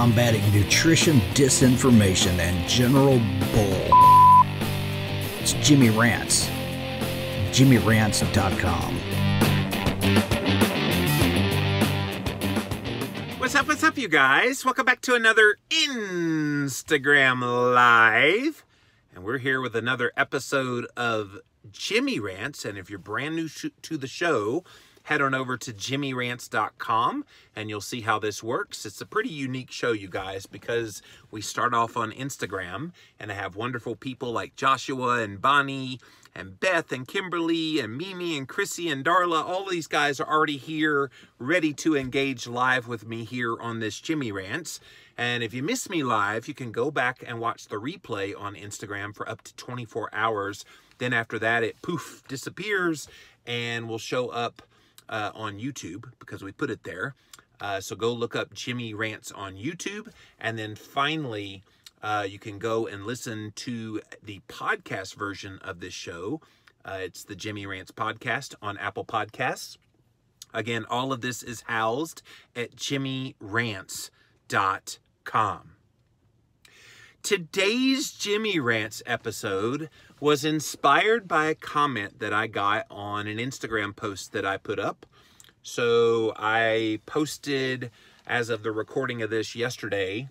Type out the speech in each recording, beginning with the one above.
combating nutrition disinformation and general bull. It's Jimmy Rants. JimmyRants.com. What's up, you guys? Welcome back to another Instagram Live. And we're here with another episode of Jimmy Rants. And if you're brand new to the show, head on over to JimmyRants.com and you'll see how this works. It's a pretty unique show, you guys, because we start off on Instagram and I have wonderful people like Joshua and Bonnie and Beth and Kimberly and Mimi and Chrissy and Darla. All of these guys are already here, ready to engage live with me here on this Jimmy Rants. And if you miss me live, you can go back and watch the replay on Instagram for up to 24 hours. Then after that, it poof, disappears and will show up on YouTube because we put it there. So go look up Jimmy Rants on YouTube. And then finally, you can go and listen to the podcast version of this show. It's the Jimmy Rants podcast on Apple Podcasts. Again, all of this is housed at JimmyRants.com. Today's Jimmy Rants episode was inspired by a comment that I got on an Instagram post that I put up. So I posted, as of the recording of this yesterday,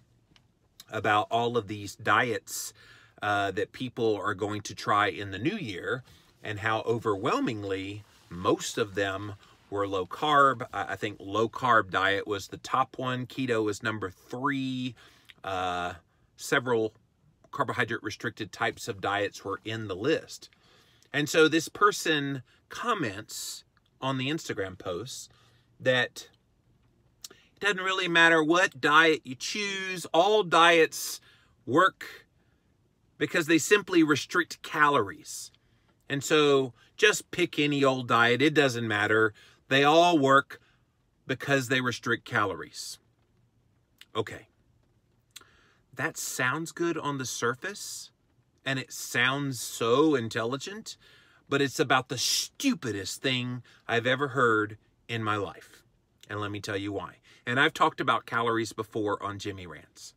about all of these diets that people are going to try in the new year and how overwhelmingly most of them were low carb. I think low carb diet was the top one. Keto was number 3. Several carbohydrate restricted types of diets were in the list. And so this person comments on the Instagram post that it doesn't really matter what diet you choose. All diets work because they simply restrict calories. And so just pick any old diet. It doesn't matter. They all work because they restrict calories. Okay. That sounds good on the surface, and it sounds so intelligent, but it's about the stupidest thing I've ever heard in my life. And let me tell you why. And I've talked about calories before on Jimmy Rants.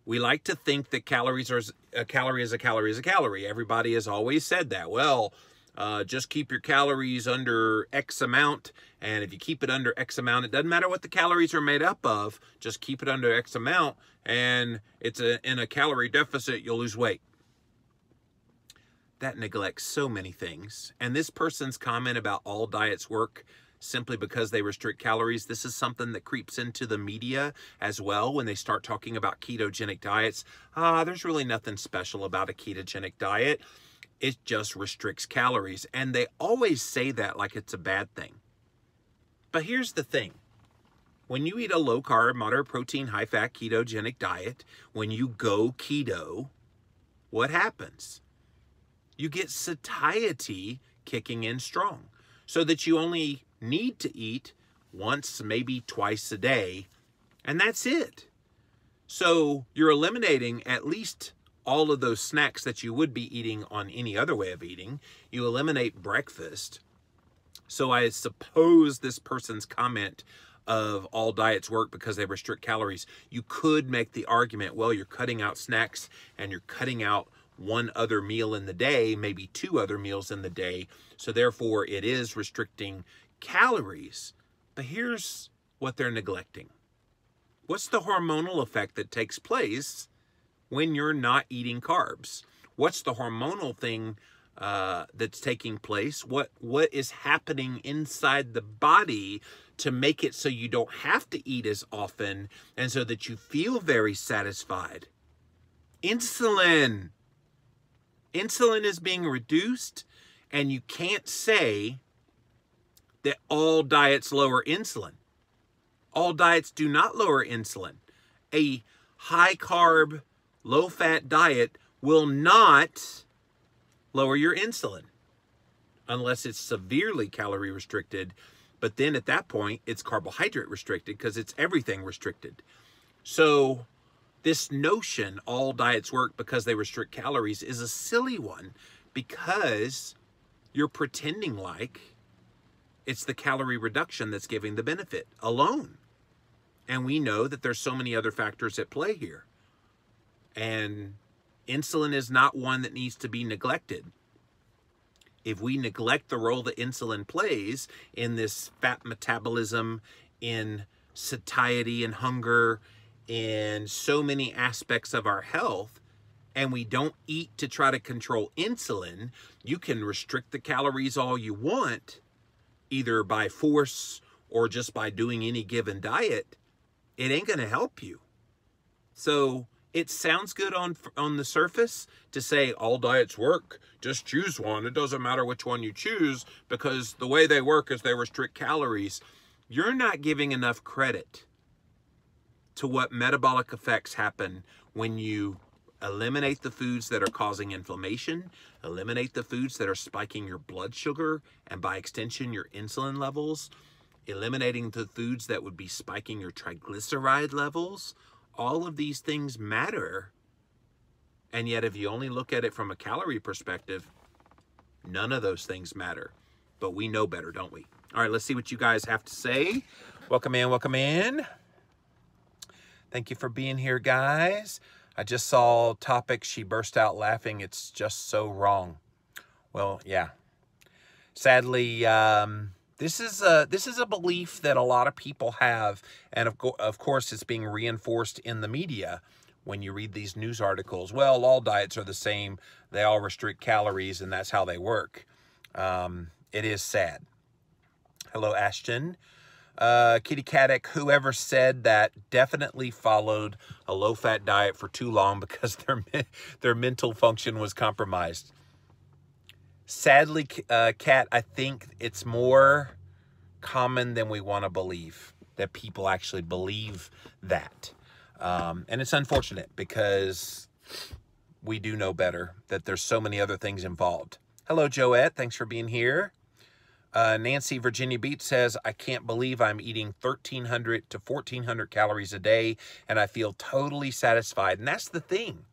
We like to think that calories are a calorie is a calorie is a calorie. Everybody has always said that. Well, just keep your calories under X amount, and if you keep it under X amount, it doesn't matter what the calories are made up of, just keep it under X amount, and it's in a calorie deficit, you'll lose weight. That neglects so many things. And this person's comment about all diets work simply because they restrict calories, this is something that creeps into the media as well when they start talking about ketogenic diets. There's really nothing special about a ketogenic diet. It just restricts calories. And they always say that like it's a bad thing. But here's the thing. When you eat a low-carb, moderate-protein, high-fat ketogenic diet, when you go keto, what happens? You get satiety kicking in strong so that you only need to eat once, maybe twice a day, and that's it. So you're eliminating at least all of those snacks that you would be eating on any other way of eating. You eliminate breakfast. So I suppose this person's comment of all diets work because they restrict calories, you could make the argument, well, you're cutting out snacks and you're cutting out one other meal in the day, maybe 2 other meals in the day. So therefore it is restricting calories. But here's what they're neglecting. What's the hormonal effect that takes place when you're not eating carbs? What's the hormonal thing that's taking place? What is happening inside the body to make it so you don't have to eat as often and so that you feel very satisfied? Insulin. Insulin is being reduced, and you can't say that all diets lower insulin. All diets do not lower insulin. A high-carb, low-fat diet will not lower your insulin unless it's severely calorie restricted. But then at that point, it's carbohydrate restricted because it's everything restricted. So this notion, all diets work because they restrict calories, is a silly one because you're pretending like it's the calorie reduction that's giving the benefit alone. And we know that there's so many other factors at play here. And insulin is not one that needs to be neglected. If we neglect the role that insulin plays in this fat metabolism, in satiety and hunger, in so many aspects of our health, and we don't eat to try to control insulin, you can restrict the calories all you want, either by force or just by doing any given diet. It ain't going to help you. So it sounds good on the surface to say all diets work. Just choose one. It doesn't matter which one you choose because the way they work is they restrict calories. You're not giving enough credit to what metabolic effects happen when you eliminate the foods that are causing inflammation, eliminate the foods that are spiking your blood sugar and by extension your insulin levels, eliminating the foods that would be spiking your triglyceride levels. All of these things matter. And yet if you only look at it from a calorie perspective, none of those things matter. But we know better, don't we? All right, let's see what you guys have to say. Welcome in, welcome in. Thank you for being here, guys. I just saw topic, she burst out laughing. It's just so wrong. Well, yeah. Sadly, this is a belief that a lot of people have, and of course it's being reinforced in the media when you read these news articles. Well, all diets are the same. They all restrict calories, and that's how they work. It is sad. Hello, Ashton. Kitty Caddick, whoever said that definitely followed a low-fat diet for too long because their mental function was compromised. Sadly, Kat, I think it's more common than we want to believe, that people actually believe that. And it's unfortunate because we do know better, that there's so many other things involved. Hello, Joette. Thanks for being here. Nancy Virginia Beach says, I can't believe I'm eating 1,300 to 1,400 calories a day, and I feel totally satisfied. And that's the thing.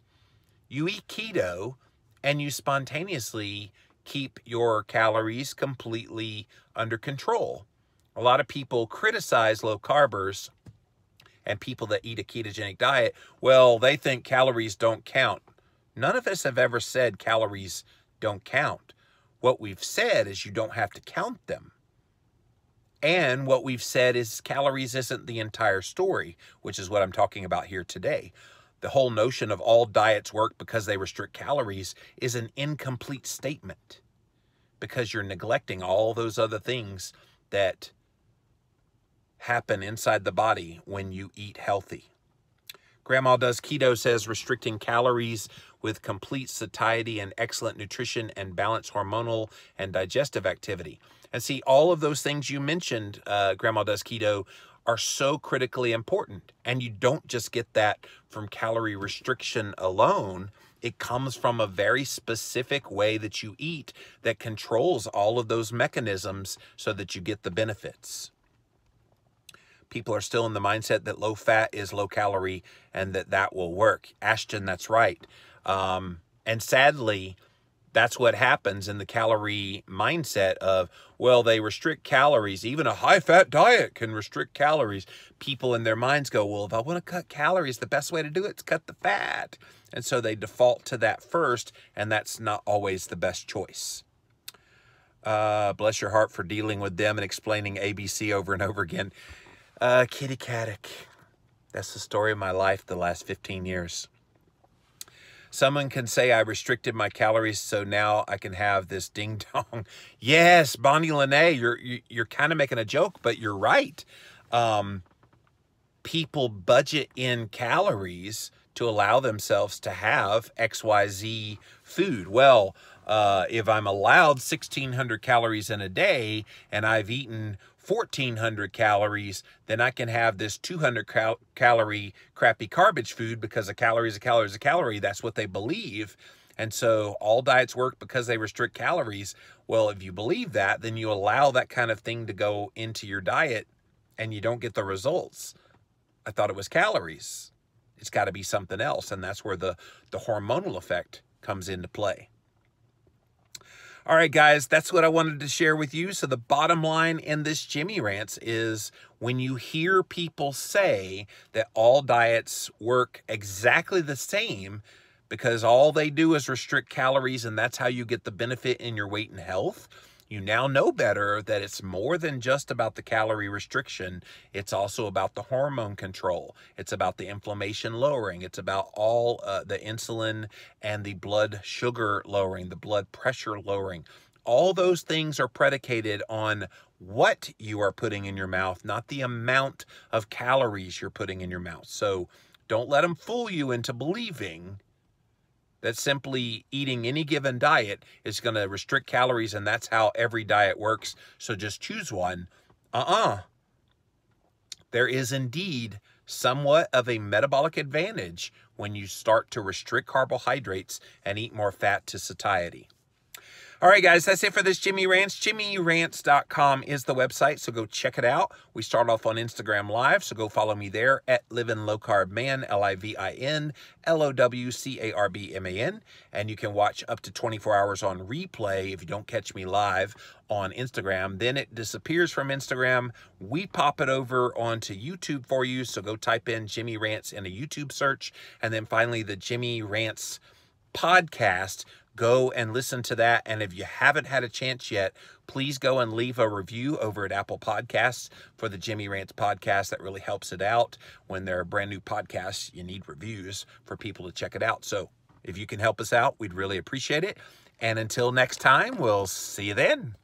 You eat keto, and you spontaneously keep your calories completely under control. A lot of people criticize low carbers and people that eat a ketogenic diet. Well, they think calories don't count. None of us have ever said calories don't count. What we've said is you don't have to count them. And what we've said is calories isn't the entire story, which is what I'm talking about here today. The whole notion of all diets work because they restrict calories is an incomplete statement, because you're neglecting all those other things that happen inside the body when you eat healthy. Grandma Does Keto says restricting calories with complete satiety and excellent nutrition and balanced hormonal and digestive activity. And see, all of those things you mentioned, Grandma Does Keto, are so critically important. And you don't just get that from calorie restriction alone. It comes from a very specific way that you eat that controls all of those mechanisms so that you get the benefits. People are still in the mindset that low fat is low calorie and that will work. Ashton, that's right. And sadly, that's what happens in the calorie mindset of, well, they restrict calories. Even a high-fat diet can restrict calories. People in their minds go, well, if I want to cut calories, the best way to do it is cut the fat. And so they default to that first, and that's not always the best choice. Bless your heart for dealing with them and explaining ABC over and over again. Kitty Caddick, that's the story of my life the last 15 years. Someone can say I restricted my calories so now I can have this ding dong. Yes, Bonnie Lene, you're kind of making a joke, but you're right. People budget in calories to allow themselves to have XYZ food. Well, if I'm allowed 1,600 calories in a day and I've eaten 1,400 calories, then I can have this 200 calorie crappy garbage food because a calorie is a calorie is a calorie. That's what they believe. And so all diets work because they restrict calories. Well, if you believe that, then you allow that kind of thing to go into your diet and you don't get the results. I thought it was calories. It's got to be something else. And that's where the hormonal effect comes into play. All right, guys, that's what I wanted to share with you. So the bottom line in this Jimmy Rants is when you hear people say that all diets work exactly the same because all they do is restrict calories and that's how you get the benefit in your weight and health, you now know better that it's more than just about the calorie restriction. It's also about the hormone control. It's about the inflammation lowering. It's about all the insulin and the blood sugar lowering, the blood pressure lowering. All those things are predicated on what you are putting in your mouth, not the amount of calories you're putting in your mouth. So don't let them fool you into believing that simply eating any given diet is going to restrict calories and that's how every diet works, so just choose one. There is indeed somewhat of a metabolic advantage when you start to restrict carbohydrates and eat more fat to satiety. All right, guys, that's it for this Jimmy Rants. JimmyRants.com is the website, so go check it out. We start off on Instagram Live, so go follow me there at Livin' Low Carb Man, LIVIN LOWCARBMAN. And you can watch up to 24 hours on replay if you don't catch me live on Instagram. Then it disappears from Instagram. We pop it over onto YouTube for you, so go type in Jimmy Rants in a YouTube search. And then finally, the Jimmy Rants podcast. Go and listen to that. And if you haven't had a chance yet, please go and leave a review over at Apple Podcasts for the Jimmy Rants podcast. That really helps it out. When there are brand new podcasts, you need reviews for people to check it out. So if you can help us out, we'd really appreciate it. And until next time, we'll see you then.